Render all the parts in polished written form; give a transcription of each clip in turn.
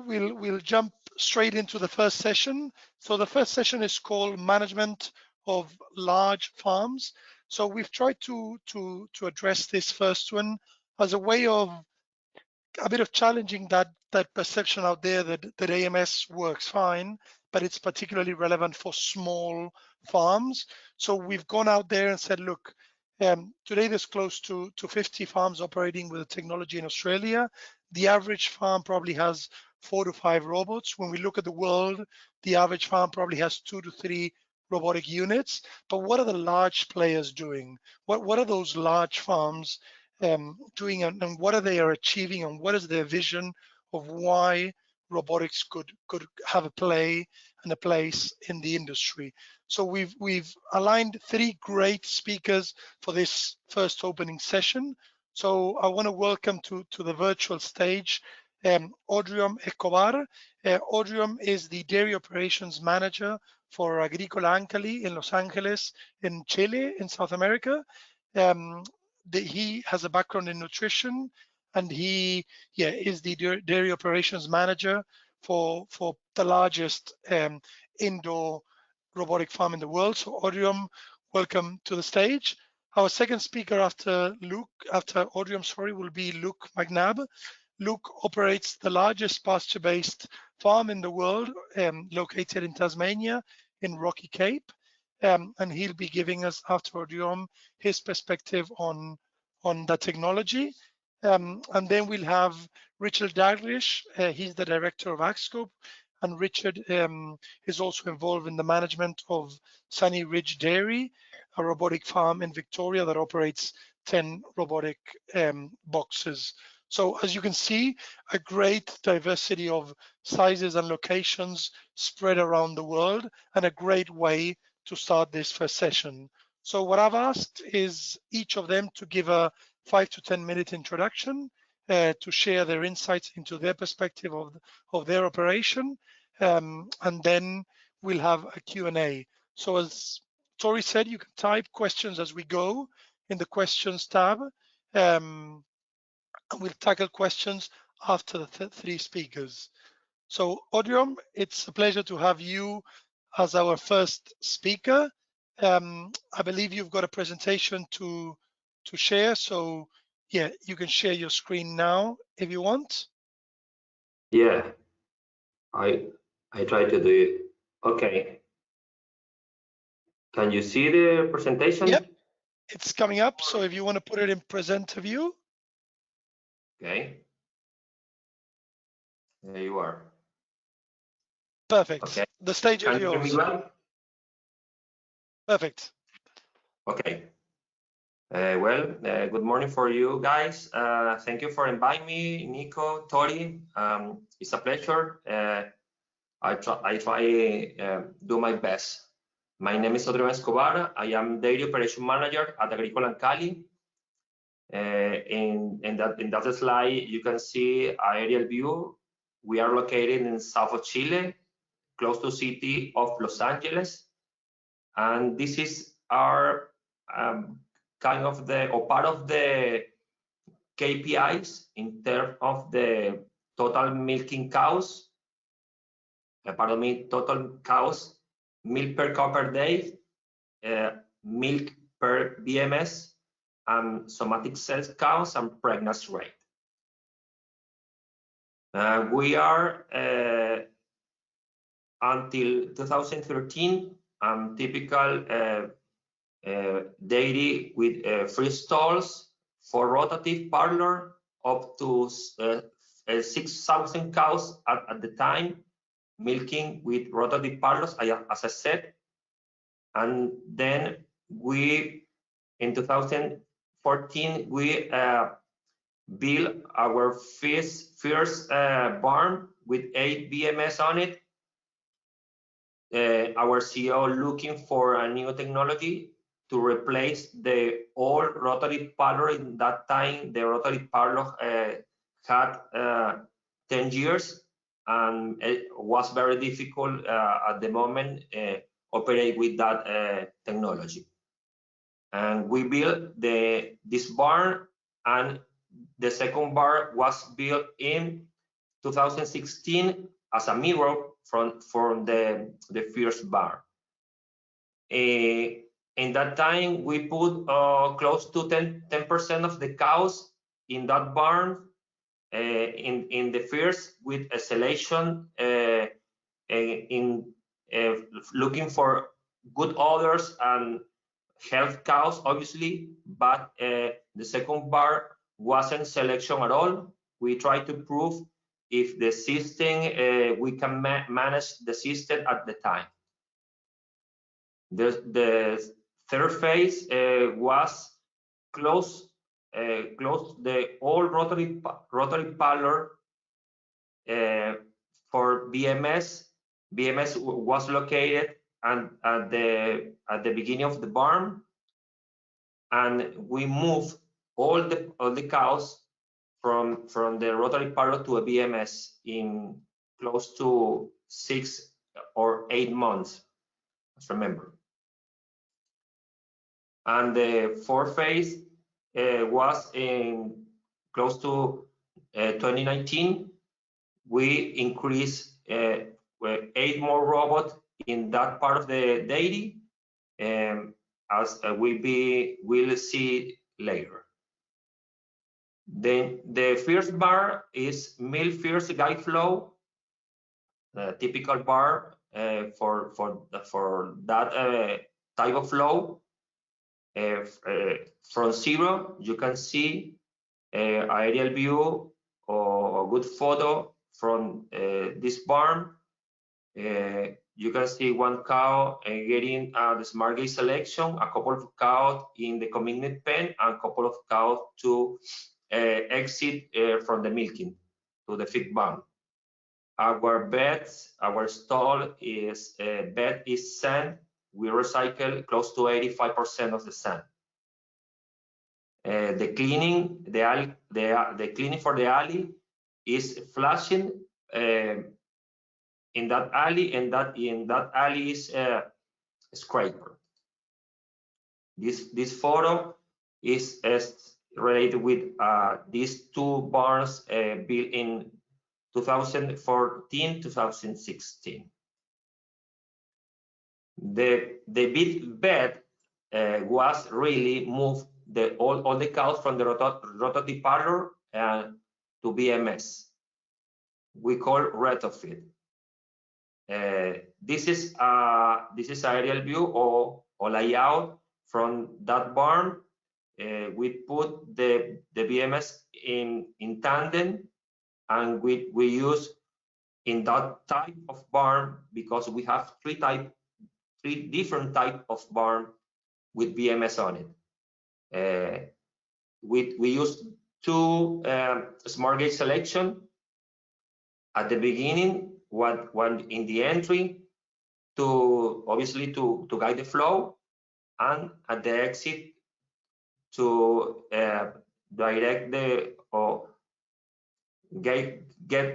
we'll jump straight into the first session. So the first session is called Management of Large Farms. So we've tried to address this first one as a way of a bit of challenging that perception out there that AMS works fine, but it's particularly relevant for small farms. So we've gone out there and said, look, today there's close to 50 farms operating with the technology in Australia. The average farm probably has 4 to 5 robots. When we look at the world, the average farm probably has 2 to 3 robotic units. But what are the large players doing? What are those large farms doing, and what are they achieving, and what is their vision of why robotics could have a play and a place in the industry? So we've aligned 3 great speakers for this first opening session. So I want to welcome to the virtual stage Odriom Escobar. Odriom is the Dairy Operations Manager for Agrícola Ancali in Los Angeles, in Chile, in South America. He has a background in nutrition, and he is the Dairy Operations Manager for the largest indoor robotic farm in the world. So Odriom, welcome to the stage. Our second speaker after Odriom, will be Luke McNab. Luke operates the largest pasture-based farm in the world, located in Tasmania, in Rocky Cape. And he'll be giving us, after Odriom, his perspective on the technology. And then we'll have Richard Dalglish. He's the director of AgScope, and Richard is also involved in the management of Sunny Ridge Dairy, a robotic farm in Victoria that operates 10 robotic boxes. So as you can see, a great diversity of sizes and locations spread around the world, and a great way to start this first session. So what I've asked is each of them to give a 5 to 10 minute introduction to share their insights into their perspective of their operation, and then we'll have a Q&A. So as Tori said, you can type questions as we go in the questions tab. And we'll tackle questions after the 3 speakers. So Odriom, it's a pleasure to have you as our first speaker. I believe you've got a presentation to share. So yeah, you can share your screen now if you want. Yeah, I try to do it. Okay. Can you see the presentation? Yep, it's coming up. So if you want to put it in presenter view. Okay. There you are. Perfect. Okay. The stage is yours. Can you hear me well? Perfect. Okay. Good morning for you guys. Thank you for inviting me, Nico, Tori. It's a pleasure. I try do my best. My name is Odriom Escobar. I am Dairy Operation Manager at Agrícola Ancali. In that slide, you can see aerial view. We are located in south of Chile, close to city of Los Angeles. And this is our kind of part of the KPIs in terms of the total milking cows. Total cows, milk per cow per day, milk per VMS, and somatic cells counts and pregnancy rate. We are until 2013 typical dairy with 3 stalls for rotative parlor, up to 6,000 cows at the time, milking with rotative parlors, as I said. And then in 2014, we built our first barn with 8 VMS on it. Our CEO looking for a new technology to replace the old rotary parlor. In that time, the rotary parlor had 10 years, and it was very difficult at the moment operate with that technology. And we built this barn, and the second barn was built in 2016 as a mirror from the first barn. In that time, we put close to 10% of the cows in that barn in the first with a selection in looking for good odors and health cows, obviously, but the second barn wasn't selection at all. We tried to prove if the system, we can manage the system at the time. The third phase was close the old rotary parlor for VMS. VMS was located at the beginning of the barn, and we moved all the cows from the rotary parlor to a VMS in close to 6 or 8 months, let's remember. And the fourth phase was in close to 2019. We increased 8 more robots in that part of the dairy, as we'll see later. Then the first bar is milk first guide flow, typical bar for that type of flow. From zero, you can see aerial view or a good photo from this barn. You can see one cow getting the smart gate selection, a couple of cows in the commitment pen, and a couple of cows to exit from the milking to the feed barn. Our beds, our stall is bed is sand. We recycle close to 85% of the sand. The cleaning, the cleaning for the alley is flushing in that alley, and in that alley is a scraper. This photo is related with these two barns built in 2014-2016. The big bed was really moved all the cows from the rotary parlor to VMS. We call Retrofit. This is aerial view or layout from that barn. We put the VMS in tandem, and we use in that type of barn, because we have three different type of barn with VMS on it. We use two smart gate selection at the beginning, one in the entry to obviously to guide the flow, and at the exit to direct the or get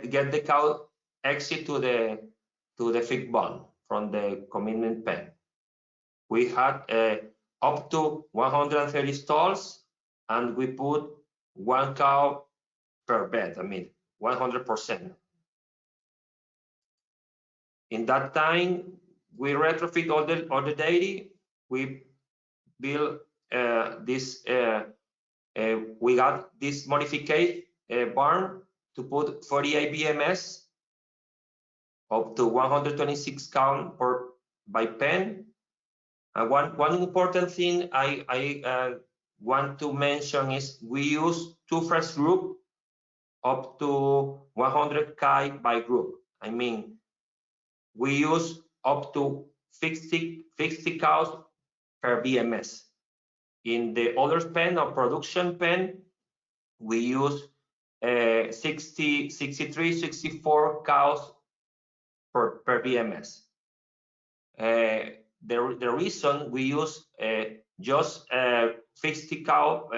the cow exit to the feed barn from the commitment pen. We had up to 130 stalls, and we put one cow per bed. I mean, 100%. In that time, we retrofit all the dairy. We built this. We got this modified barn to put 48 VMS, up to 126 count by pen. And one important thing I want to mention is we use two fresh group up to 100 K by group. I mean, we use up to 50 cows per VMS. In the other pen or production pen, we use 63, 64 cows per VMS. The reason we use just 50 cow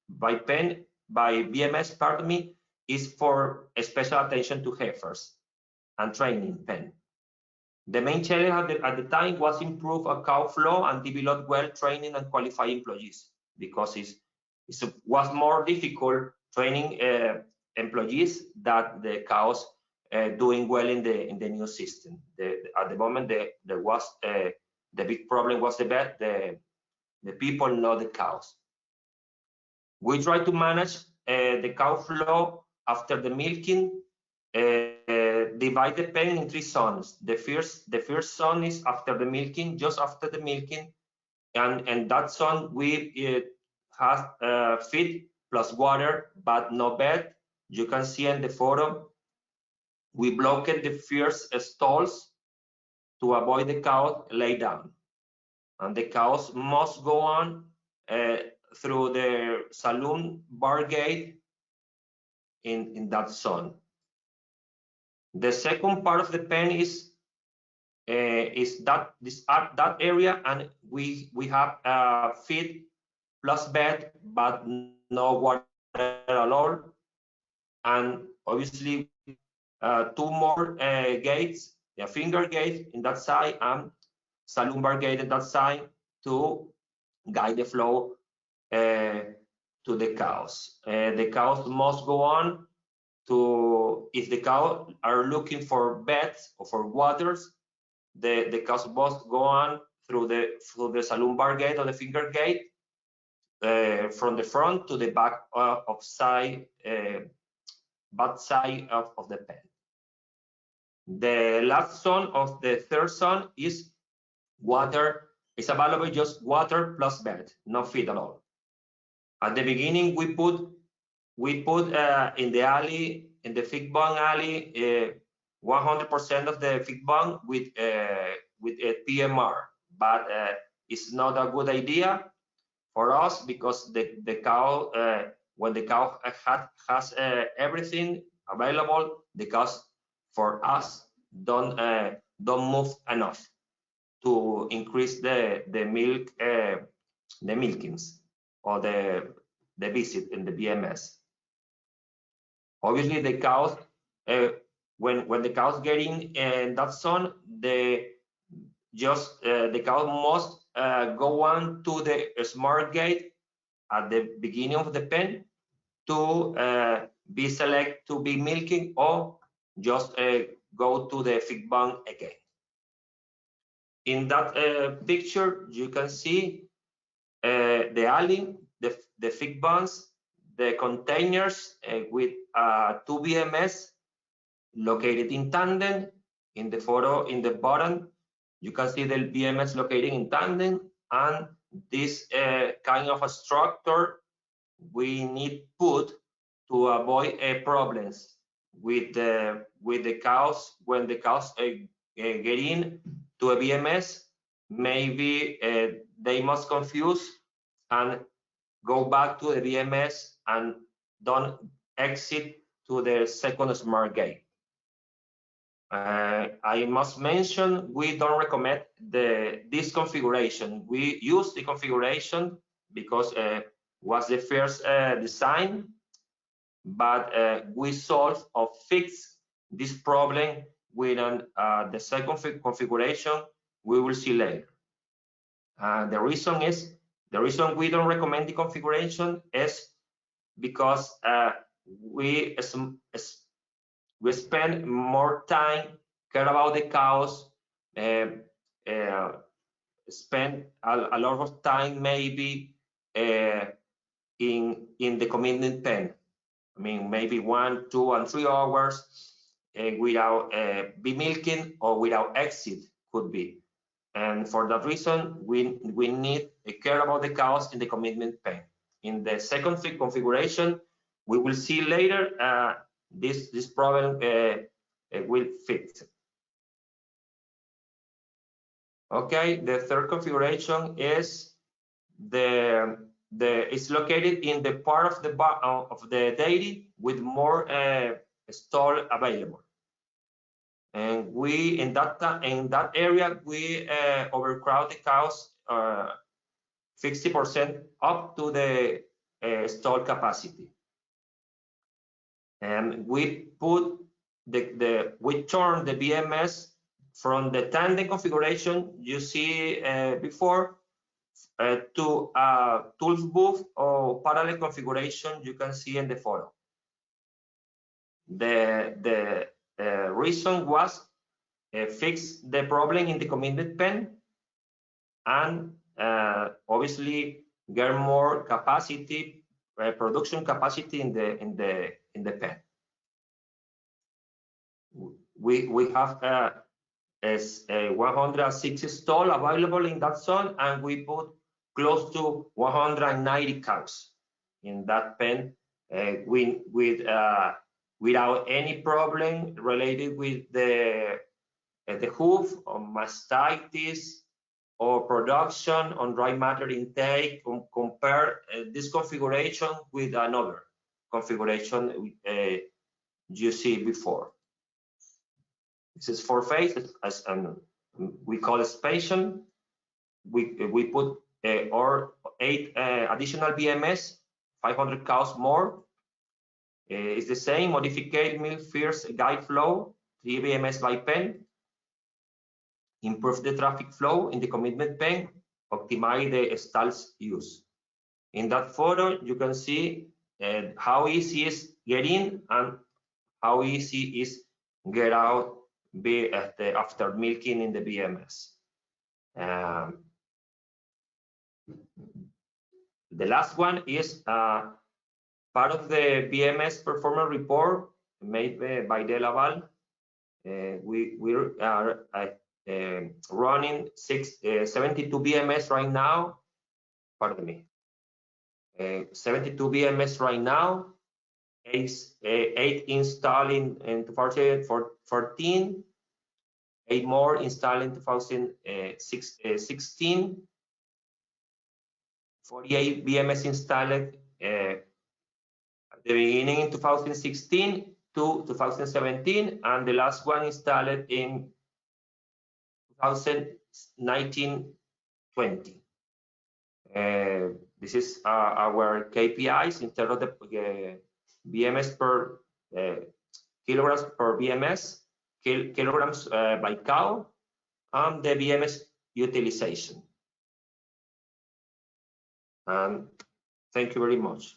by VMS, pardon me, is for special attention to heifers and training pen. The main challenge at the time was improve a cow flow and develop well training and qualified employees, because it was more difficult training employees that the cows doing well in the new system. At the moment, there was the big problem was the people, not the cows. We try to manage the cow flow after the milking. Divide the pen in 3 zones. The first zone is after the milking, just after the milking, and that zone we have feed plus water, but no bed. You can see in the photo, we blocked the first stalls to avoid the cow lay down, and the cows must go on through the saloon bar gate in that zone. The second part of the pen is that area, and we have feed plus bed, but no water at all, and obviously 2 more gates, a finger gate in that side and saloon bar gate in that side to guide the flow to the cows. The cows must go on to, if the cows are looking for beds or for waters, the cows must go on through the saloon bar gate or the finger gate, from the front to the back back side of the pen. The last zone of the third zone is water. It's available just water plus bed, no feed at all. At the beginning, we put in the alley, in the feed bung alley, 100% of the feed bung with a PMR, but it's not a good idea for us because the cow, when the cow has everything available, the cows for us don't move enough to increase the milkings or the visit in the VMS. Obviously, the cows, when the cows get in that zone, the cow must go on to the smart gate at the beginning of the pen to be select to be milking, or just go to the feed bung again. In that picture, you can see the alley, the feed bungs, the containers with 2 VMS located in tandem. In the photo in the bottom, you can see the VMS located in tandem, and this kind of a structure we need put to avoid problems with the cows. When the cows get in to a VMS, maybe they must confuse and go back to the VMS and don't exit to the second smart gate. I must mention, we don't recommend this configuration. We use the configuration because was the first design, but we solve or fix this problem with the second configuration we will see later. The reason we don't recommend the configuration is because we spend more time care about the cows, spend a lot of time maybe in the commitment pen. I mean, maybe 1, 2, and 3 hours without be milking or without exit could be. And for that reason, we need to care about the cows in the commitment pen. In the second configuration, we will see later, this problem will fix. Okay, the third configuration is it's located in the part of the dairy with more stall available. And we in that area we overcrowd the cows 60% up to the stall capacity, and we put we turn the VMS from the tandem configuration you see before to tools booth or parallel configuration you can see in the photo. The reason was fix the problem in the commitment pen and obviously get more capacity, production capacity in the pen. We have 160 stall available in that zone, and we put close to 190 cows in that pen without any problem related with the hoof or mastitis or production on dry matter intake. Compare this configuration with another configuration you see before. This is 4 phases, as we call expansion. We put or 8 additional VMS, 500 cows more. It's the same modified milk first guide flow, 3 VMS by pen. Improve the traffic flow in the commitment pen, optimize the stalls use. In that photo, you can see how easy is get in and how easy is get out after milking in the VMS. The last one is part of the VMS Performance Report made by De Laval. We are running 72 VMS right now. Pardon me. 72 VMS right now. 8 installed in 2014. 8 more installed in 2016. 48 VMS installed at the beginning in 2016 to 2017, and the last one installed in 2019-20. This is our KPIs in terms of the VMS per kilograms per VMS, kilograms by cow, and the VMS utilization. Thank you very much.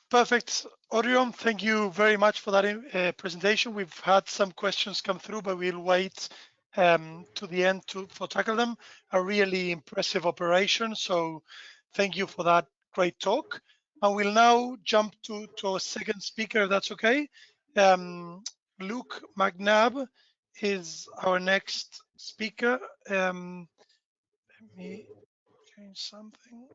Perfect. Odriom, thank you very much for that presentation. We've had some questions come through, but we'll wait to the end for tackle them. A really impressive operation. So thank you for that great talk. And we'll now jump to our second speaker, if that's okay. Luke McNab is our next speaker. Let me change something.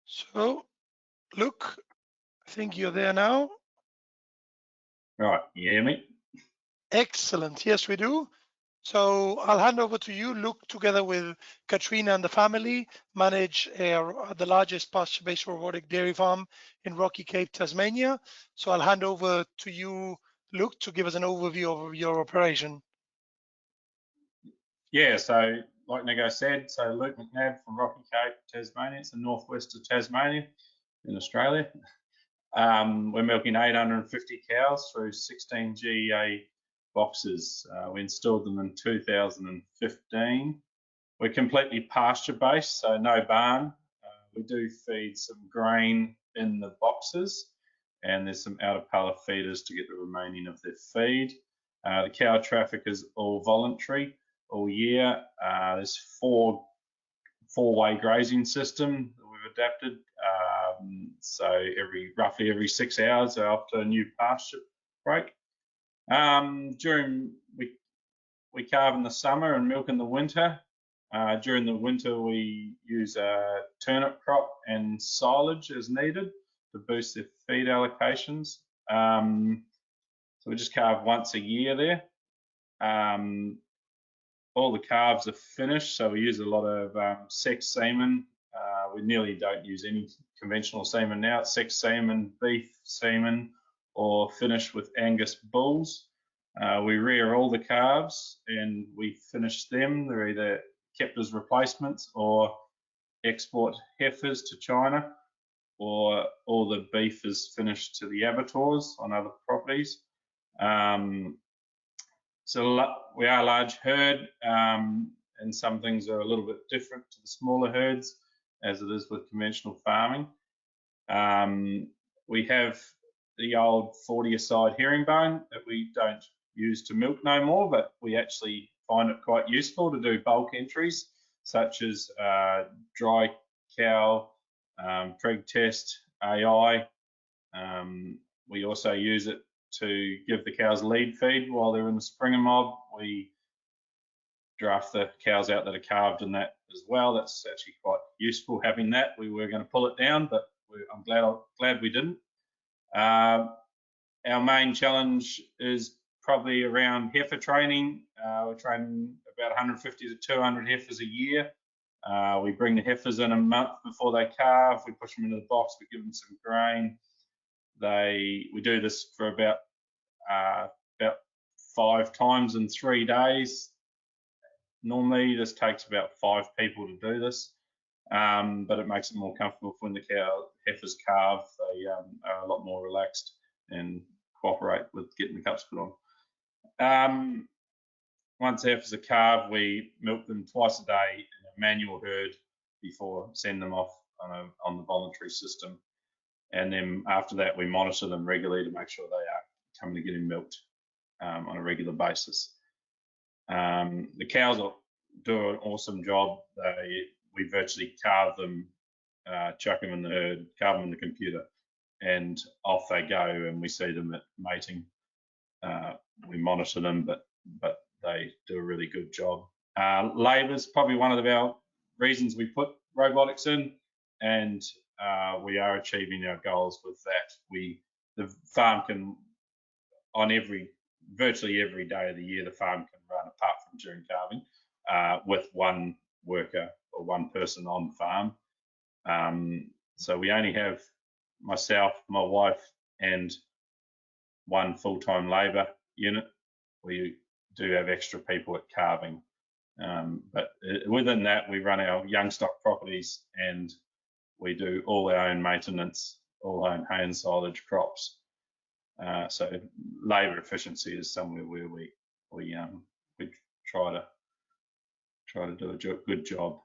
So, Luke, I think you're there now. Right, you hear me? Excellent, yes, we do. So I'll hand over to you. Luke, together with Katrina and the family, manage the largest pasture-based robotic dairy farm in Rocky Cape, Tasmania. So I'll hand over to you, Luke, to give us an overview of your operation. Yeah, so like Nico said, so Luke McNab from Rocky Cape, Tasmania. It's the northwest of Tasmania in Australia. We're milking 850 cows through 16 GEA boxes. We installed them in 2015. We're completely pasture-based, so no barn. We do feed some grain in the boxes, and there's some outer pallet feeders to get the remaining of their feed. The cow traffic is all voluntary all year. There's four-way grazing system that we've adapted. So roughly every 6 hours after a new pasture break. We calve in the summer and milk in the winter. During the winter, we use a turnip crop and silage as needed to boost their feed allocations. So we just calve once a year there. All the calves are finished, so we use a lot of sex semen. We nearly don't use any conventional semen now. It's sex semen, beef semen, or finished with Angus bulls. We rear all the calves and we finish them. They're either kept as replacements or export heifers to China, or all the beef is finished to the abattoirs on other properties. So we are a large herd. and some things are a little bit different to the smaller herds, as it is with conventional farming. We have the old 40-a-side herringbone that we don't use to milk no more, but we actually find it quite useful to do bulk entries, such as dry cow, preg test, AI. We also use it to give the cows lead feed while they're in the Springer mob. We draft the cows out that are calved in that as well. That's actually quite useful having that. We were going to pull it down, but I'm glad we didn't. Our main challenge is probably around heifer training. We're training about 150 to 200 heifers a year. We bring the heifers in a month before they calve. We push them into the box. We give them some grain. We do this for about 5 times in 3 days. Normally, this takes about 5 people to do this, but it makes it more comfortable for when the heifers calve. They are a lot more relaxed and cooperate with getting the cups put on. Once the heifers are calved, we milk them twice a day in a manual herd before sending them off on the voluntary system. And then after that, we monitor them regularly to make sure they are coming to getting milked on a regular basis. The cows do an awesome job. We virtually carve them, chuck them in the herd, carve them in the computer, and off they go. And we see them at mating. We monitor them, but they do a really good job. Labour is probably one of our reasons we put robotics in, and we are achieving our goals with that. The farm can, on virtually every day of the year, the farm can run, apart from during calving, with one worker or one person on farm. So we only have myself, my wife, and one full-time labour unit. We do have extra people at calving, but within that, we run our young stock properties, and we do all our own maintenance, all our own hay and silage crops. So labour efficiency is somewhere where we try to do a good job.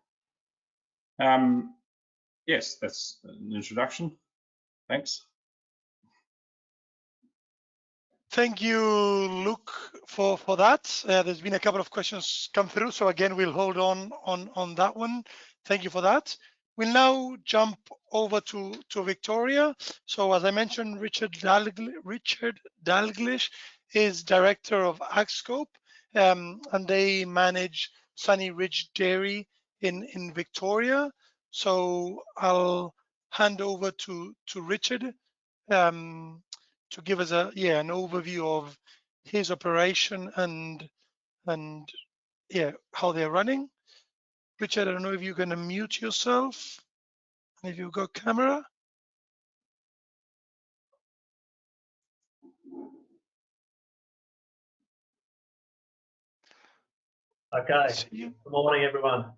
Yes, that's an introduction. Thanks. Thank you, Luke, for that. There's been a couple of questions come through, so again, we'll hold on that one. Thank you for that. We'll now jump over to Victoria. So as I mentioned, Richard Dalglish is Director of AgScope, and they manage Sunny Ridge Dairy in Victoria. So I'll hand over to Richard to give us an overview of his operation and how they're running. Richard, I don't know if you're going to mute yourself and if you've got camera. Okay, good morning, everyone.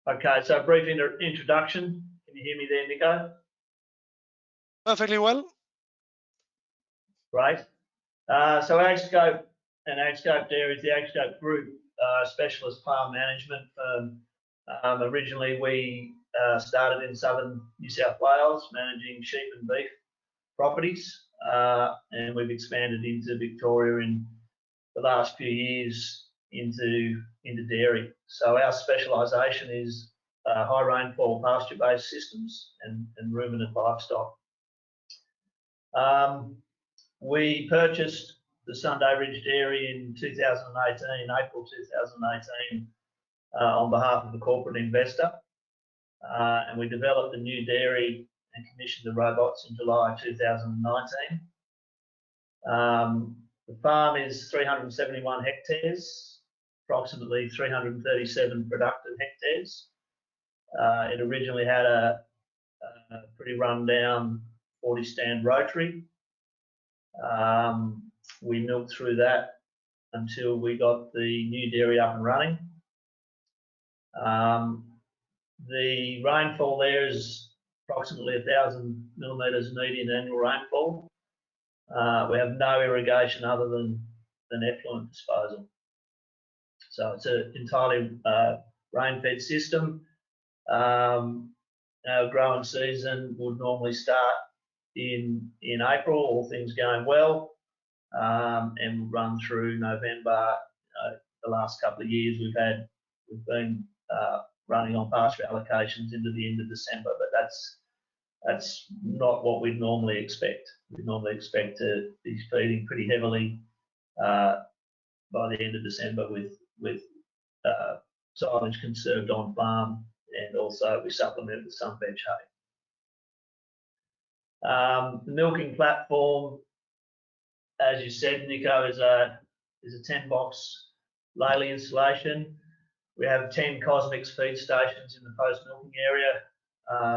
Okay, so a brief introduction. Can you hear me there, Nico? Perfectly well. Great. So AgScope and AgScope Dairy is the AgScope Group specialist farm management firm. Originally, we started in southern New South Wales, managing sheep and beef properties, and we've expanded into Victoria in the last few years into dairy. So our specialisation is high rainfall pasture-based systems and ruminant livestock. We purchased the Sunday Ridge Dairy in 2018, April 2018, on behalf of a corporate investor, and we developed a new dairy and commissioned the robots in July 2019. The farm is 371 hectares, approximately 337 productive hectares. It originally had a pretty run-down 40-stand rotary. We milked through that until we got the new dairy up and running. The rainfall there is approximately 1,000 millimetres median annual rainfall. We have no irrigation other than effluent disposal. So it's an entirely rain-fed system. Our growing season would normally start in April, all things going well, and run through November. The last couple of years we've been running on pasture allocations into the end of December, but that's not what we'd normally expect. We'd normally expect to be feeding pretty heavily by the end of December with silage conserved on farm, and also we supplement with some veg hay. The milking platform, as you said, Nico, is a 10-box laley installation. We have 10 Cosmix feed stations in the post-milking area.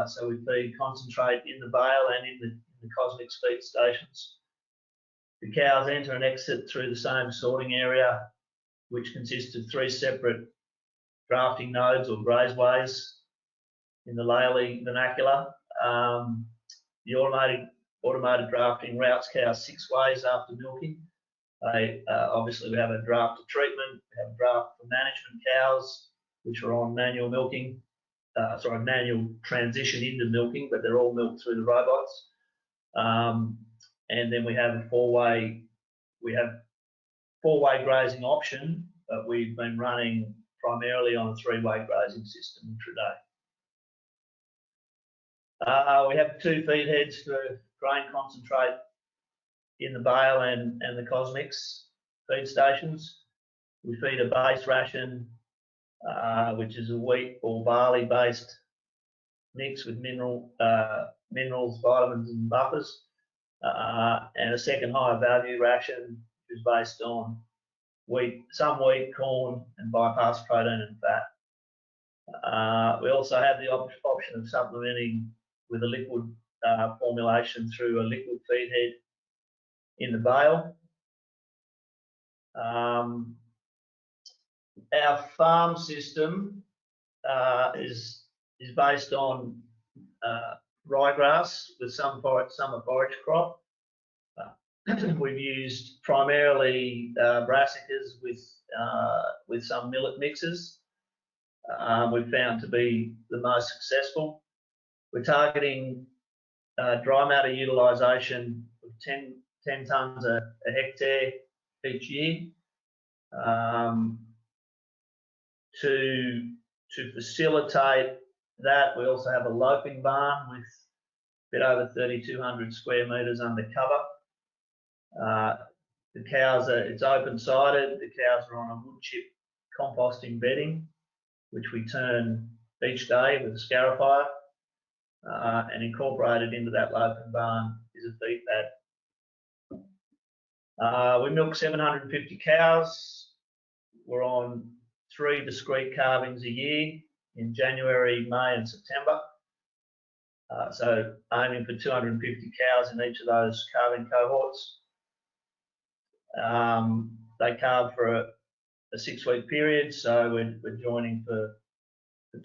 So we feed concentrate in the bale and in the Cosmix feed stations. The cows enter and exit through the same sorting area, which consists of 3 separate drafting nodes or grazeways in the laley vernacular. The automated drafting routes cows 6 ways after milking. Obviously, we have a draft of treatment, we have a draft for management cows, which are on manual milking, manual transition into milking, but they're all milked through the robots. And then we have a four-way grazing option, but we've been running primarily on a 3-way grazing system intraday. We have 2 feed heads for grain concentrate in the bale and the Cosmix feed stations. We feed a base ration, which is a wheat or barley based mix with minerals, vitamins and buffers, and a second higher value ration, which is based on some wheat, corn and bypass protein and fat. We also have the option of supplementing with a liquid formulation through a liquid feed head in the bale. Our farm system is based on ryegrass with some summer forage crop. We've used primarily brassicas with some millet mixes. We've found to be the most successful. We're targeting dry matter utilisation of 10 tonnes a hectare each year. To facilitate that, we also have a loping barn with a bit over 3,200 square metres under cover. The cows it's open-sided. The cows are on a wood chip composting bedding, which we turn each day with a scarifier, and incorporated into that loping barn is a feed pad. We milk 750 cows. We're on 3 discrete calvings a year in January, May and September. So aiming for 250 cows in each of those calving cohorts. They calve for a 6-week period, so we're joining for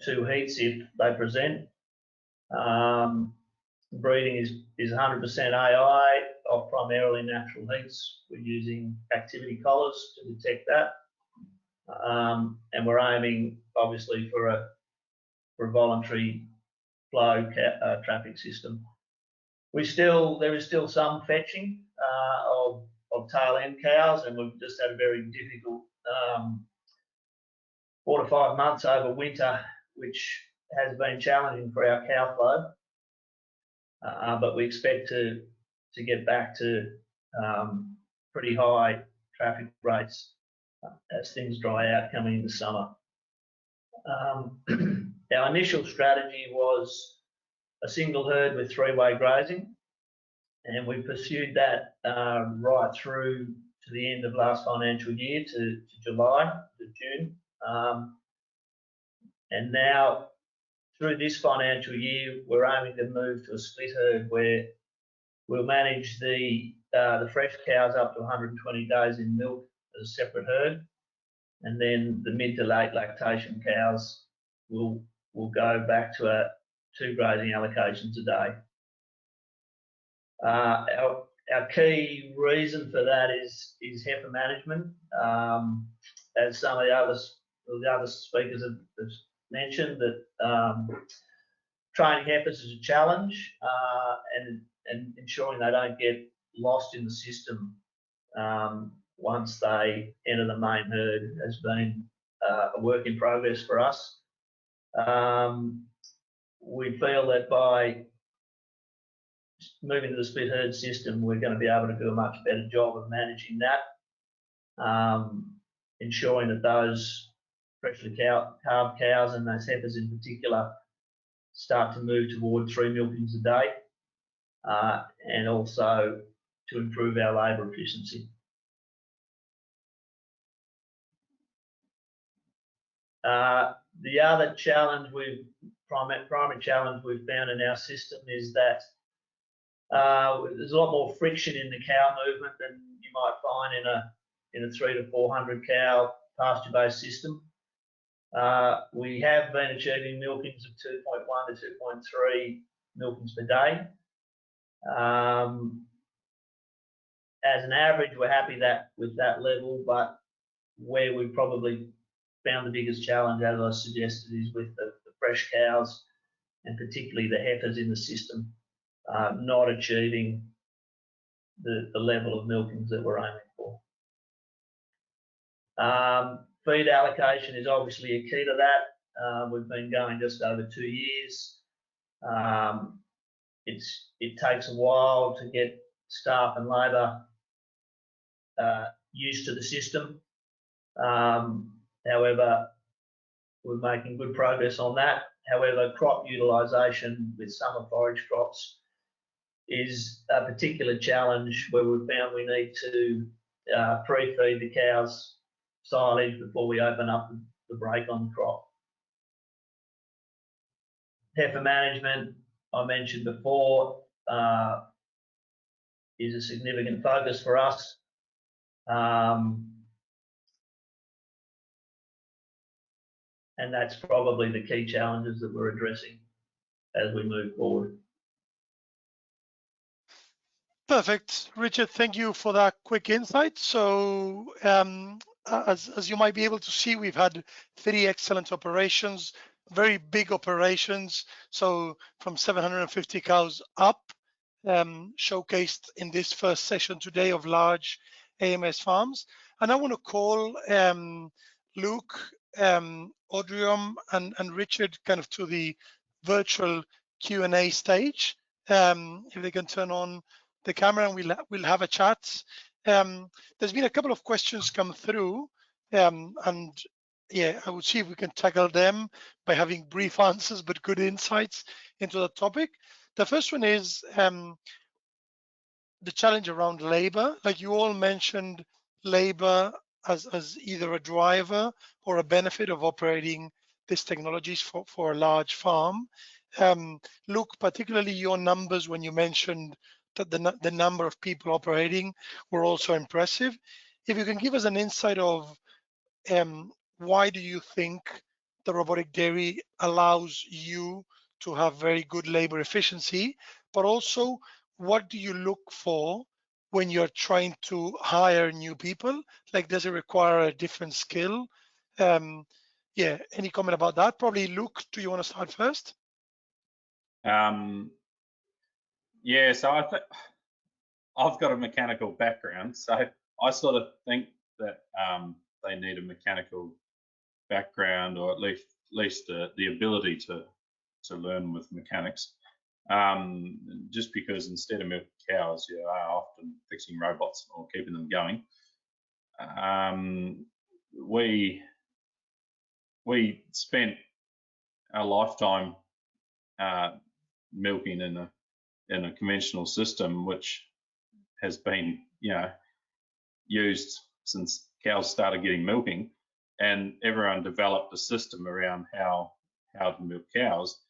2 heats if they present. Breeding is 100% AI of primarily natural heats. We're using activity collars to detect that. And we're aiming obviously for a voluntary flow traffic system. There is still some fetching of tail end cows, and we've just had a very difficult 4 to 5 months over winter, which has been challenging for our cow flow. But we expect to get back to pretty high traffic rates as things dry out coming into summer. Our initial strategy was a single herd with 3-way grazing, and we pursued that right through to the end of last financial year to July, to June. And now through this financial year, we're aiming to move to a split herd where we'll manage the fresh cows up to 120 days in milk as a separate herd, and then the mid to late lactation cows will go back to 2 grazing allocations a day. Our Our key reason for that is heifer management. As some of the other speakers have mentioned, that training heifers is a challenge, and ensuring they don't get lost in the system once they enter the main herd has been a work in progress for us. We feel that by moving to the split herd system, we're going to be able to do a much better job of managing that, ensuring that those freshly calved cows and those heifers in particular start to move toward 3 milkings a day, and also to improve our labour efficiency. The other challenge primary challenge we've found in our system is that there's a lot more friction in the cow movement than you might find in a 300 to 400 cow pasture-based system. We have been achieving milkings of 2.1 to 2.3 milkings per day. As an average, we're happy with that level, but where we've probably found the biggest challenge, as I suggested, is with the fresh cows, and particularly the heifers in the system, not achieving the level of milkings that we're aiming for. Feed allocation is obviously a key to that. We've been going just over 2 years. It takes a while to get staff and labour used to the system. However, we're making good progress on that. However, crop utilisation with summer forage crops is a particular challenge where we've found we need to pre-feed the cows silage before we open up the brake on the crop. Heifer management, I mentioned before, is a significant focus for us. And that's probably the key challenges that we're addressing as we move forward. Perfect. Richard, thank you for that quick insight. So as you might be able to see, we've had 3 excellent operations, very big operations. So from 750 cows up, showcased in this first session today of large AMS farms. And I want to call Luke, Odriom, and Richard kind of to the virtual Q&A stage. If they can turn on the camera, and we'll have a chat. There's been a couple of questions come through, and yeah, I would see if we can tackle them by having brief answers but good insights into the topic. The first one is the challenge around labor. Like you all mentioned, labor as either a driver or a benefit of operating these technologies for a large farm. Luke, particularly your numbers when you mentioned that the number of people operating were also impressive. If you can give us an insight of why do you think the robotic dairy allows you to have very good labor efficiency, but also what do you look for when you're trying to hire new people? Like, does it require a different skill? Yeah, any comment about that? Probably Luke, do you want to start first? Yeah, so I think I've got a mechanical background, so I sort of think that they need a mechanical background, or at least the ability to learn with mechanics. Just because instead of milking cows, you are often fixing robots or keeping them going. We spent a lifetime milking in a conventional system, which has been, used since cows started getting milking, and everyone developed a system around how to milk cows.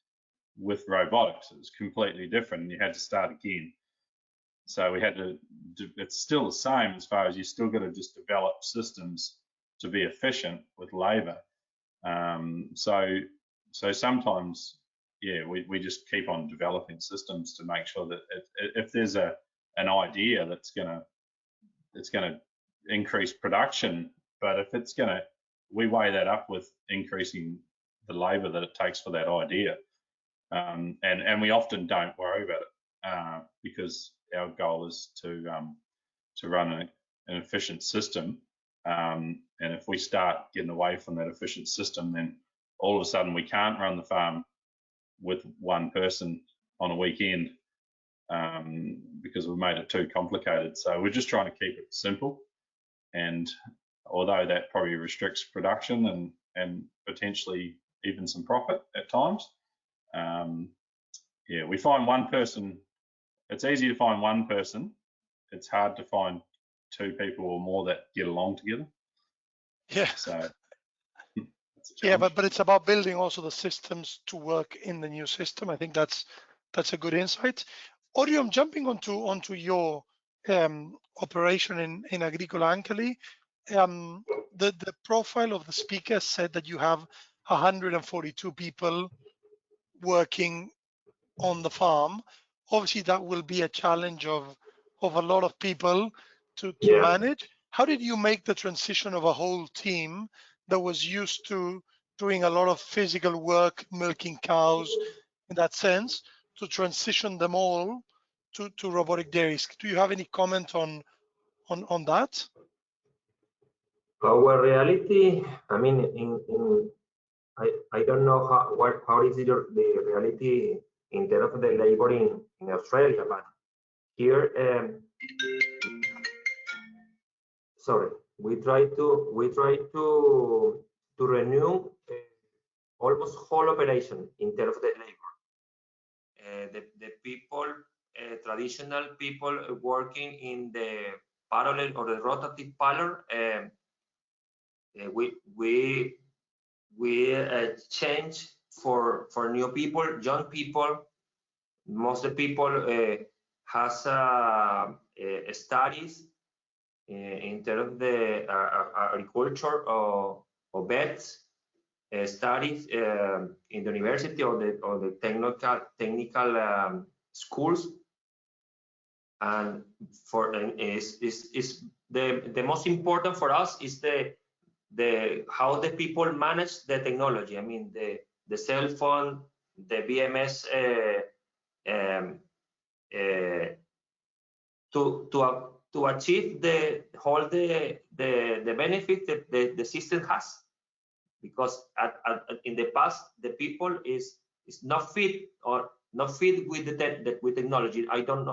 With robotics, it was completely different, and you had to start again. So we had to. It's still the same as far as you still got to just develop systems to be efficient with labour. So sometimes, yeah, we just keep on developing systems to make sure that if there's a an idea that's gonna increase production, but if it's gonna, we weigh that up with increasing the labour that it takes for that idea, and we often don't worry about it because our goal is to run an efficient system, and if we start getting away from that efficient system, then all of a sudden we can't run the farm with one person on a weekend because we've made it too complicated. So we're just trying to keep it simple, and although that probably restricts production and potentially even some profit at times, yeah, we find one person, it's easy to find one person, it's hard to find two people or more that get along together. Yeah. So yeah, but it's about building also the systems to work in the new system. I think that's a good insight. Odriom, jumping onto your operation in Agricola Ancali, the profile of the speaker said that you have 142 people working on the farm. Obviously, that will be a challenge of a lot of people to manage. How did you make the transition of a whole team that was used to doing a lot of physical work, milking cows, in that sense, to transition them all to robotic dairies? Do you have any comment on that? Our reality, I mean, I don't know how is the reality in terms of the labor in Australia, but here, sorry, we try to renew almost whole operation in terms of the labor. The people, traditional people working in the parallel or the rotative parallel, we change for new people, young people. Most of the people has studies in terms of the agriculture or vets, studies in the university or the technical schools, and for is the most important for us is the how the people manage the technology. I mean the cell phone, the VMS to achieve the whole the benefit that the system has, because in the past the people is not fit or not fit with with technology. I don't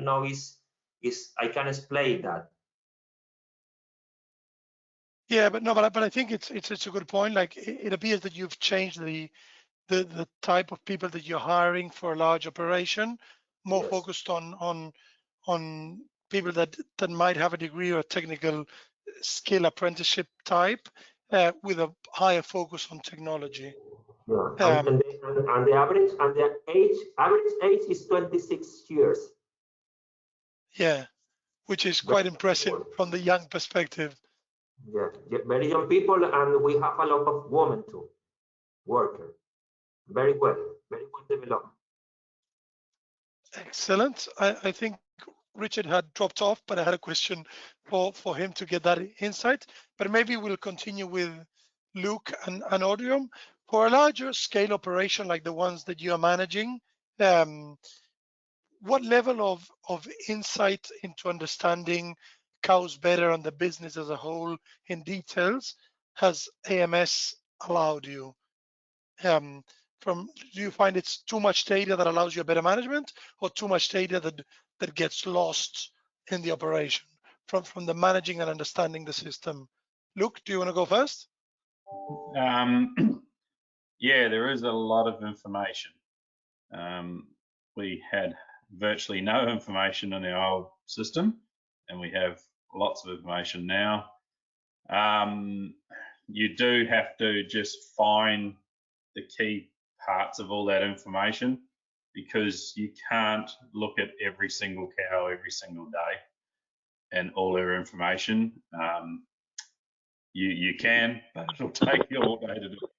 know is I can explain that. Yeah, but I think it's a good point. Like it appears that you've changed the type of people that you're hiring for a large operation, more focused on people that might have a degree or technical skill apprenticeship type, with a higher focus on technology. Yeah, and the average age is 26 years. Yeah, which is quite impressive from the young perspective. Yeah, very young people, and we have a lot of women too, working very well developed. Excellent. I think Richard had dropped off, but I had a question for him to get that insight. But maybe we'll continue with Luke and Odriom. For a larger scale operation like the ones that you are managing, what level of insight into understanding cows better and the business as a whole in details has AMS allowed you? Do you find it's too much data that allows you a better management, or too much data that gets lost in the operation from the managing and understanding the system? Luke, do you want to go first? Yeah, there is a lot of information. We had virtually no information in our old system, and we have lots of information now. You do have to just find the key parts of all that information, because you can't look at every single cow every single day and all their information. You can, but it'll take you all day to do it.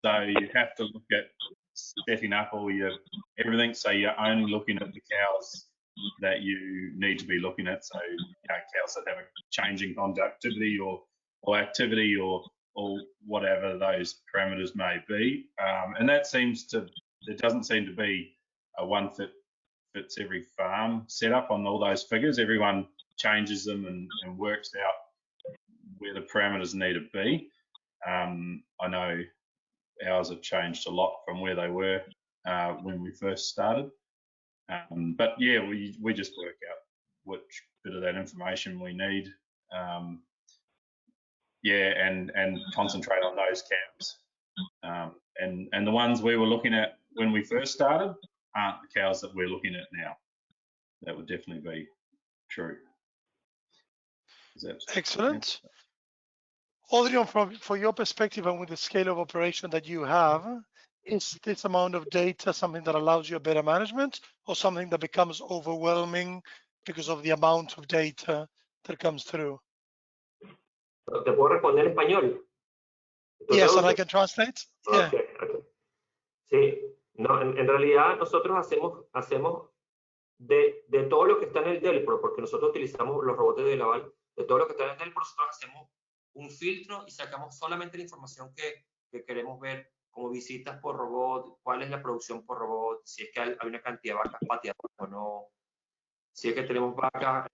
So you have to look at setting up all your everything, so you're only looking at the cows that you need to be looking at. So, cows that have a change in conductivity or activity or whatever those parameters may be. And that there doesn't seem to be a one that fits every farm setup on all those figures. Everyone changes them and works out where the parameters need to be. I know ours have changed a lot from where they were when we first started. But yeah, we just work out which bit of that information we need. And concentrate on those cows. And the ones we were looking at when we first started aren't the cows that we're looking at now. That would definitely be true. Excellent. Odriom, from your perspective and with the scale of operation that you have, is this amount of data something that allows you a better management or something that becomes overwhelming because of the amount of data that comes through? ¿Te puedo responder en español? Yes, and I can translate. Yeah. Okay. Sí, no, en realidad nosotros hacemos de todo lo que está en el Delpro, porque nosotros utilizamos los robots de Laval, de todo lo que está en el Delpro nosotros hacemos un filtro y sacamos solamente la información que queremos ver, como visitas por robot, cuál es la producción por robot, si es que hay una cantidad de vacas pateadoras o no, si es que tenemos vacas,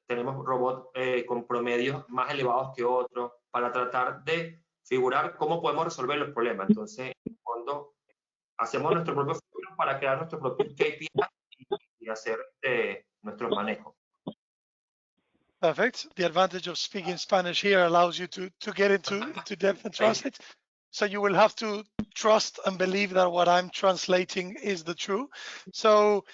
tenemos robots con promedios más elevados que otros, para tratar de figurar cómo podemos resolver los problemas. Entonces, en el fondo, hacemos nuestro propio filtro para crear nuestro propio KPI y hacer nuestros manejos. Perfect. The advantage of speaking Spanish here allows you to get into depth and translate. So you will have to trust and believe that what I'm translating is the truth. So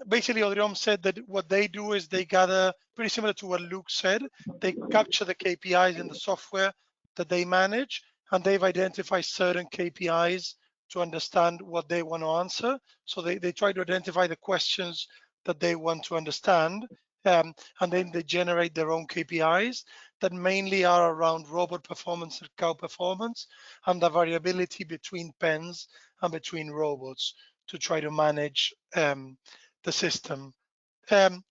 basically, Odriom said that what they do is they gather, pretty similar to what Luke said, they capture the KPIs in the software that they manage, and they've identified certain KPIs to understand what they want to answer. So they try to identify the questions that they want to understand, and then they generate their own KPIs that mainly are around robot performance and cow performance and the variability between pens and between robots to try to manage the system.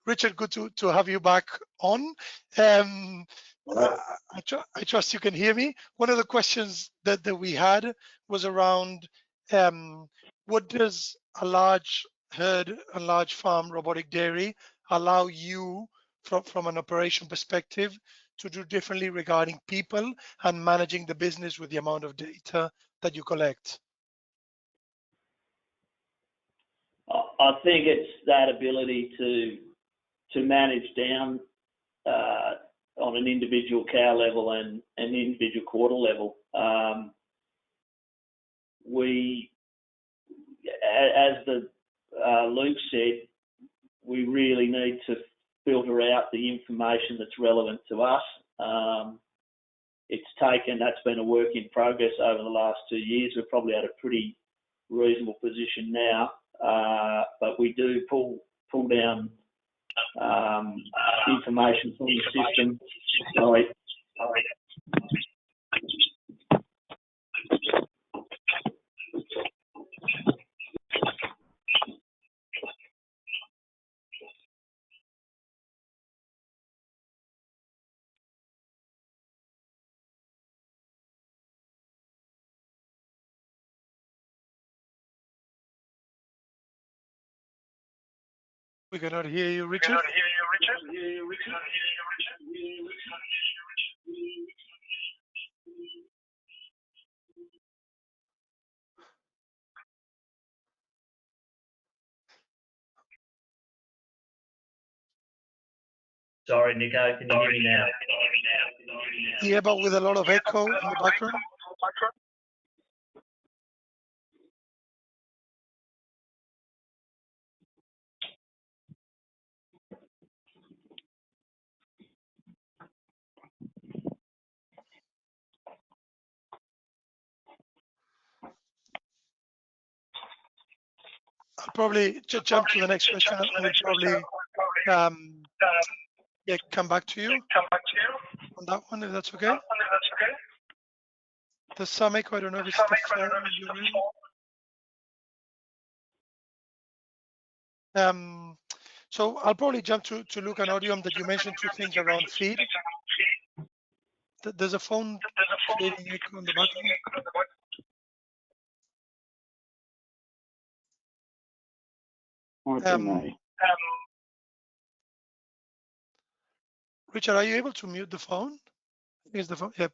Richard, good to have you back on. I trust you can hear me. One of the questions that we had was around what does a large herd, a large farm robotic dairy allow you from an operation perspective to do differently regarding people and managing the business with the amount of data that you collect? I think it's that ability to manage down on an individual cow level and an individual quarter level. We, as Luke said, we really need to filter out the information that's relevant to us. That's been a work in progress over the last 2 years. We're probably at a pretty reasonable position now, but we do pull down information from the system. We cannot hear you, Richard. Sorry, Nico, can you hear me now? Yeah, but with a lot of echo in the background. I'll probably just jump to the next question and we'll probably come back to you on that one, if that's okay. There's some echo. I don't know if it's the phone you're in. So I'll probably jump to Luke and Odriom that you mentioned two things around feed. There's a phone creating echo on the background. Richard, are you able to mute the phone? I think it's the phone. Yeah.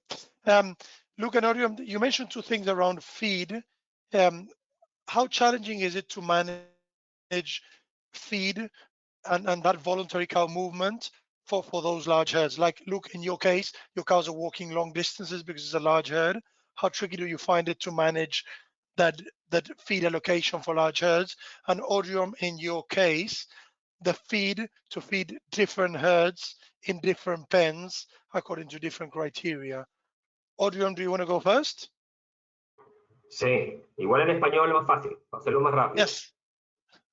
Luke and Odriom, you mentioned two things around feed. How challenging is it to manage feed and that voluntary cow movement for those large herds? Like Luke, in your case, your cows are walking long distances because it's a large herd. How tricky do you find it to manage that feed allocation for large herds? And Odriom, in your case, the feed to feed different herds in different pens according to different criteria. Odriom, do you want to go first? Sí, igual en español es más fácil, para hacerlo más rápido. Yes.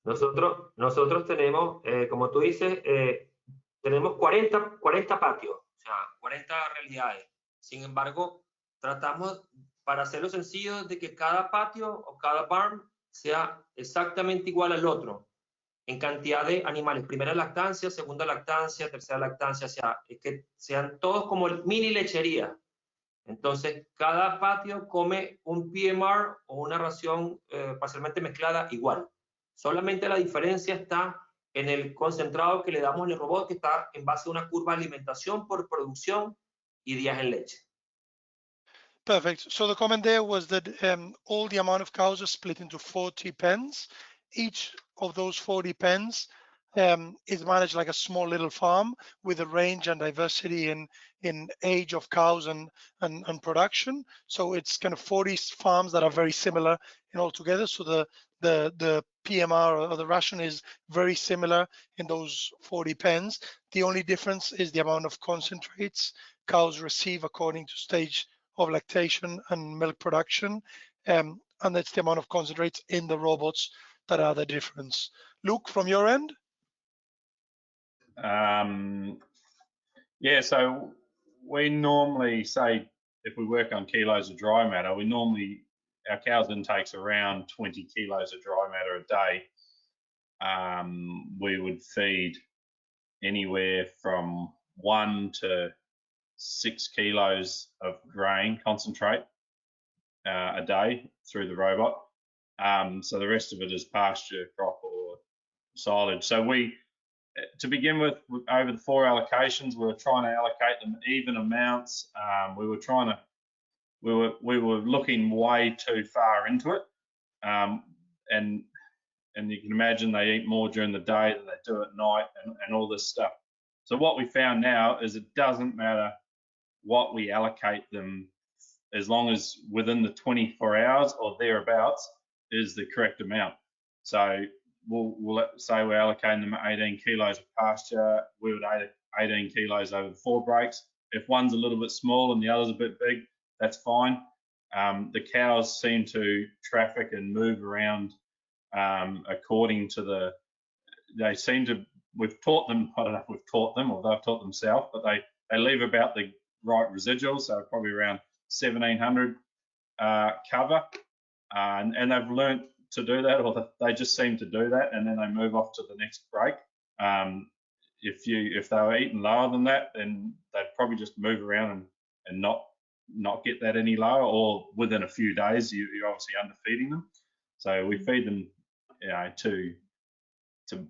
Nosotros tenemos, como tú dices, tenemos 40 patios, o sea, 40 realidades. Sin embargo, tratamos, para hacerlo sencillo, de que cada patio o cada barn sea exactamente igual al otro en cantidad de animales. Primera lactancia, segunda lactancia, tercera lactancia, o sea, es que sean todos como mini lechería. Entonces, cada patio come un PMR o una ración parcialmente mezclada igual. Solamente la diferencia está en el concentrado que le damos en el robot, que está en base a una curva de alimentación por producción y días en leche. Perfect. So the comment there was that all the amount of cows are split into 40 pens. Each of those 40 pens is managed like a small little farm with a range and diversity in age of cows and production. So it's kind of 40 farms that are very similar in all together. So the PMR or the ration is very similar in those 40 pens. The only difference is the amount of concentrates cows receive according to stage of lactation and milk production, and that's the amount of concentrates in the robots that are the difference. Luke, from your end? Yeah, so we normally say if we work on kilos of dry matter, our cows intakes around 20 kilos of dry matter a day. We would feed anywhere from 1 to 6 kilos of grain concentrate a day through the robot. So the rest of it is pasture, crop, or silage. So to begin with, over the 4 allocations, we were trying to allocate them even amounts. We were looking way too far into it, and you can imagine they eat more during the day than they do at night, and all this stuff. So what we found now is it doesn't matter what we allocate them, as long as within the 24 hours or thereabouts is the correct amount. So we'll say we're allocating them 18 kilos of pasture. We would add 18 kilos over 4 breaks. If one's a little bit small and the other's a bit big, that's fine. The cows seem to traffic and move around according to we've taught them, I don't know if we've taught them or they've taught themselves, but they leave about the right residuals, so probably around 1700 cover, and they've learnt to do that, or they just seem to do that, and then they move off to the next break. If they were eating lower than that, then they'd probably just move around and not get that any lower, or within a few days you're obviously underfeeding them. So we feed them,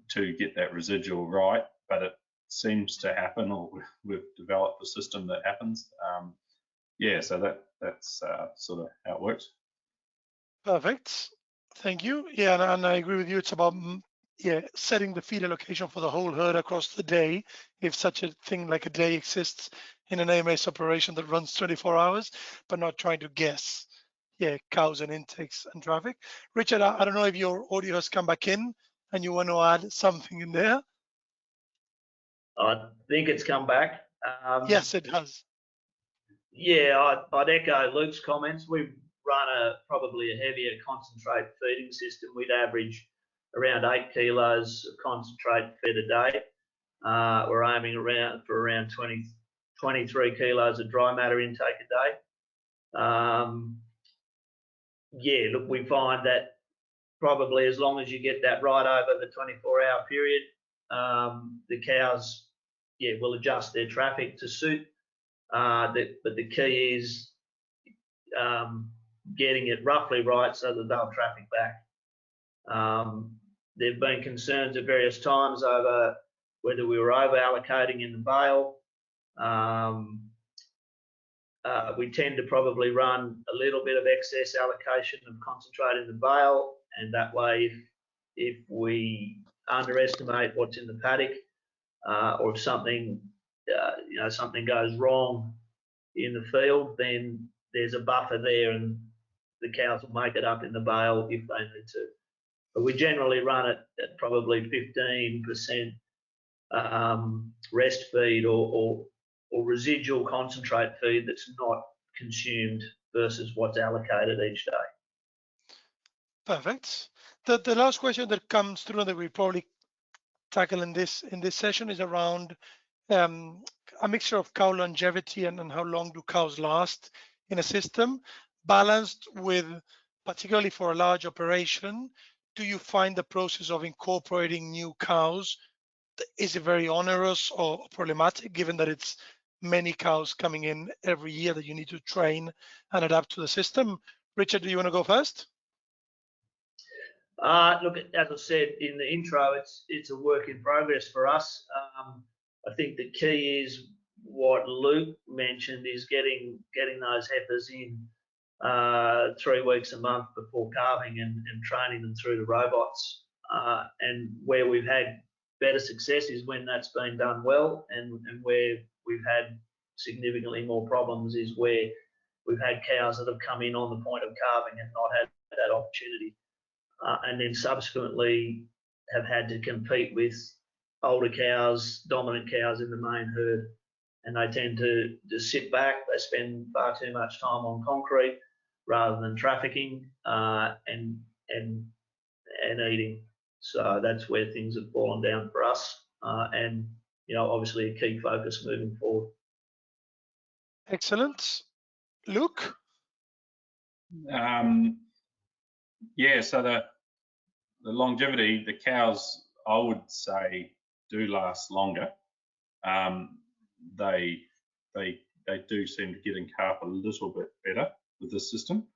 to get that residual right, but it seems to happen, or we've developed a system that happens. Yeah, so that's sort of how it works. Perfect. Thank you. Yeah, and I agree with you. It's about setting the feed allocation for the whole herd across the day, if such a thing like a day exists in an AMS operation that runs 24 hours, but not trying to guess cows and intakes and traffic. Richard, I don't know if your audio has come back in and you want to add something in there. I think it's come back. Yes, it has. Yeah, I'd echo Luke's comments. We've run probably a heavier concentrate feeding system. We'd average around 8 kilos of concentrate fed a day. We're aiming for around 23 kilos of dry matter intake a day. Yeah, look, we find that probably as long as you get that right over the 24-hour period, the cows, yeah, will adjust their traffic to suit. But the key is getting it roughly right so that they'll traffic back. There have been concerns at various times over whether we were over allocating in the bale. We tend to probably run a little bit of excess allocation of concentrate in the bale, and that way, if we underestimate what's in the paddock, or if something, something goes wrong in the field, then there's a buffer there, and the cows will make it up in the bale if they need to. But we generally run it at probably 15% rest feed or residual concentrate feed that's not consumed versus what's allocated each day. Perfect. The last question that comes through that we probably tackle in this session is around a mixture of cow longevity and how long do cows last in a system, balanced with, particularly for a large operation, do you find the process of incorporating new cows, is it very onerous or problematic, given that it's many cows coming in every year that you need to train and adapt to the system? Richard, do you want to go first? Look, as I said in the intro, it's a work in progress for us. I think the key is what Luke mentioned, is getting those heifers in 3 weeks a month before calving and training them through the robots. And where we've had better success is when that's been done well, and where we've had significantly more problems is where we've had cows that have come in on the point of calving and not had that opportunity. And then subsequently have had to compete with older cows, dominant cows in the main herd, and they tend to just sit back. They spend far too much time on concrete rather than trafficking and eating. So that's where things have fallen down for us, and obviously a key focus moving forward. Excellent. Luke? Yeah, so the longevity, the cows, I would say, do last longer. They do seem to get in calf a little bit better with this system.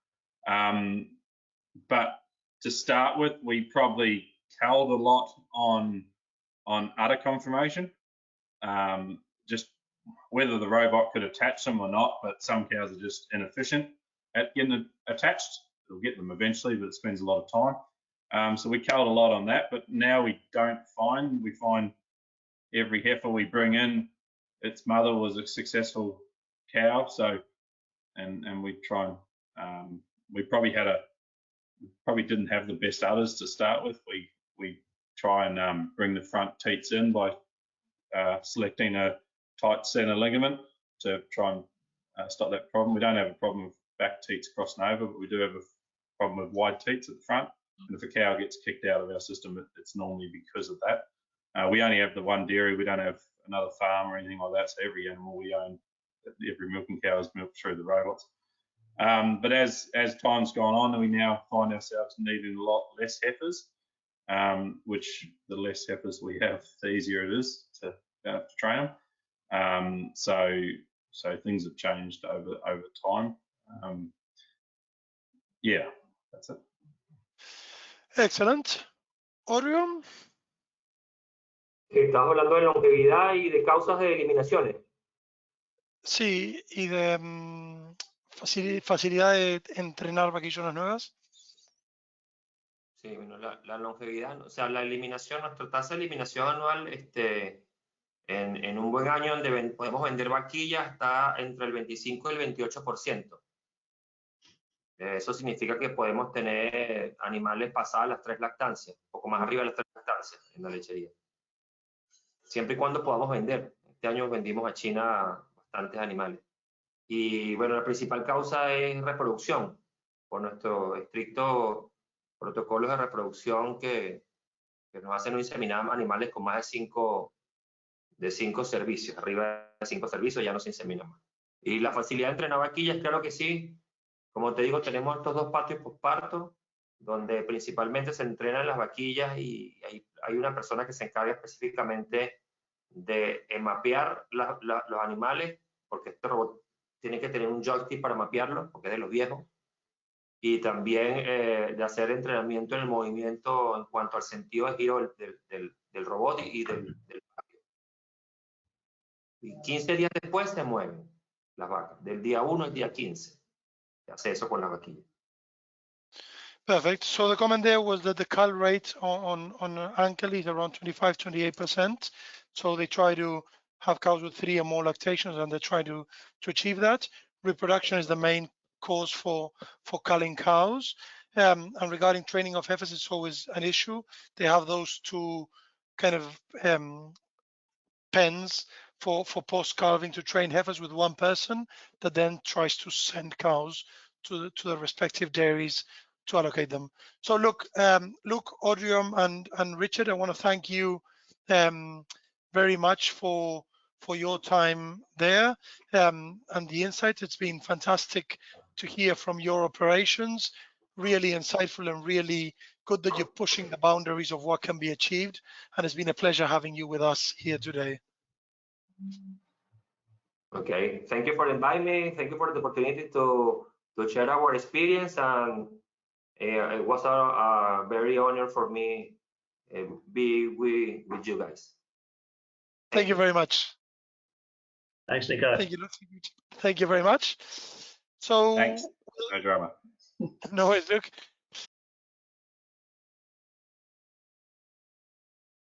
But to start with, we probably culled a lot on udder confirmation. Just whether the robot could attach them or not, but some cows are just inefficient at getting them attached. It'll get them eventually, but it spends a lot of time. So we culled a lot on that, but now we find every heifer we bring in, its mother was a successful cow. So, and we try and, we probably didn't have the best udders to start with. We try and bring the front teats in by selecting a tight center ligament to try and stop that problem. We don't have a problem with back teats crossing over, but we do have a problem with wide teats at the front. And if a cow gets kicked out of our system, it's normally because of that. We only have the one dairy. We don't have another farm or anything like that. So every animal we own, every milking cow is milked through the robots. But as time's gone on, we now find ourselves needing a lot less heifers, which the less heifers we have, the easier it is to train them. So things have changed over time. Yeah, that's it. Excellent. Odriom? Estamos hablando de longevidad y de causas de eliminaciones. Sí, y de facilidad de entrenar vaquillonas nuevas. Sí, bueno, la longevidad, o sea, la eliminación, nuestra tasa de eliminación anual, en un buen año donde podemos vender vaquillas, está entre el 25 y el 28%. Eso significa que podemos tener animales pasadas las 3 lactancias, un poco más arriba de las 3 lactancias en la lechería. Siempre y cuando podamos vender. Este año vendimos a China bastantes animales. Y bueno, la principal causa es reproducción, por nuestro estricto protocolos de reproducción que nos hacen no inseminar animales con más de 5 servicios. Arriba de 5 servicios ya no se insemina más. Y la facilidad de entrenar vaquillas, claro que sí. Como te digo, tenemos estos 2 patios posparto donde principalmente se entrenan las vaquillas y hay una persona que se encarga específicamente de mapear los animales, porque este robot tiene que tener un joystick para mapearlo, porque es de los viejos, y también de hacer entrenamiento en el movimiento en cuanto al sentido de giro del robot y del patio. Y 15 días después se mueven las vacas, del día 1 al día 15. Se hace eso con las vaquillas. Perfect. So the comment there was that the cull rate on Ankel is around 25-28%. So they try to have cows with 3 or more lactations, and they try to achieve that. Reproduction is the main cause for culling cows. And regarding training of heifers, it's always an issue. They have those 2 kind of pens for post-calving to train heifers with 1 person that then tries to send cows to the respective dairies to allocate them. So look, Odriom and Richard, I want to thank you very much for your time there and the insight. It's been fantastic to hear from your operations. Really insightful and really good that you're pushing the boundaries of what can be achieved. And it's been a pleasure having you with us here today. Okay, thank you for inviting me. Thank you for the opportunity to share our experience, and it was a very honor for me be with you guys. Thank you very much. Thanks, Nico. Thank you. Thank you very much. So Thanks, no drama. no worries, look.